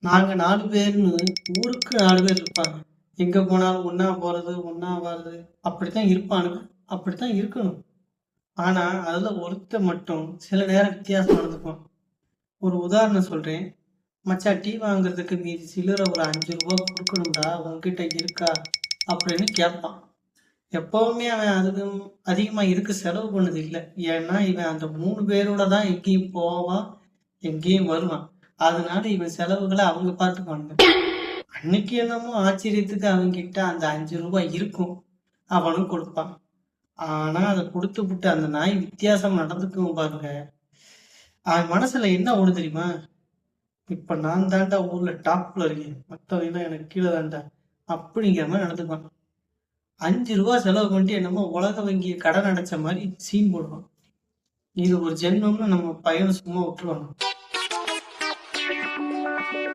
நாங்க 4 பேர்ன்னு ஊருக்கு 4 பேர் இருப்பாங்க. எங்க போனாலும் ஒண்ணா போறது, ஒண்ணா வர்றது. அப்படித்தான் இருப்பானுங்க. அப்படித்தான் இருக்கணும். ஆனா, அதுல ஒருத்தன் மட்டும் சில நேரம் வித்தியாசமா நடந்துக்குவான். ஒரு உதாரணம் சொல்றேன். "மச்சான் டீ வாங்குறதுக்கு மீதி சில்லற ஒரு ரூ. 5 குடுக்கணும்டா. உன்கிட்ட இருக்கா?" அப்படின்னு கேட்பான். எப்பவுமே அவன் அதுக்கும் அதிகமா இதுக்கு செலவு பண்ணது இல்ல. ஏன்னா, இவன் அந்த 3 பேரோட தான் எங்கேயும் போவான், எங்கேயும் வருவான். அதனால இவன் செலவுகள அவங்க பார்த்துக்குவானுங்க. அன்னைக்கு என்னமோ ஆச்சரியத்துக்கு அவன்கிட்ட அந்த ரூ. 5 இருக்கும். அவனும் கொடுப்பான். ஆனா, அத குடுத்துபுட்டு அந்த நாய் வித்தியாசமா நடந்துக்கும் பாருங்க. அவன் மனசுல என்ன ஓடும் தெரியுமா? இப்ப நான் தான்டா ஊர்ல டாப்ல இருக்கேன். மத்தவன்லாம் எனக்கு கீழ தான்டா. அப்படிங்கிற மாரி நடந்துக்குவான். ரூ. 5 செலவு பண்ணிட்டு என்னமோ உலக வங்கிய கடன் அடைச்ச மாரி சீன் போடுவான். இது ஒரு ஜென்மம்னு நம்ம பையன சும்மா விட்டுருவானா?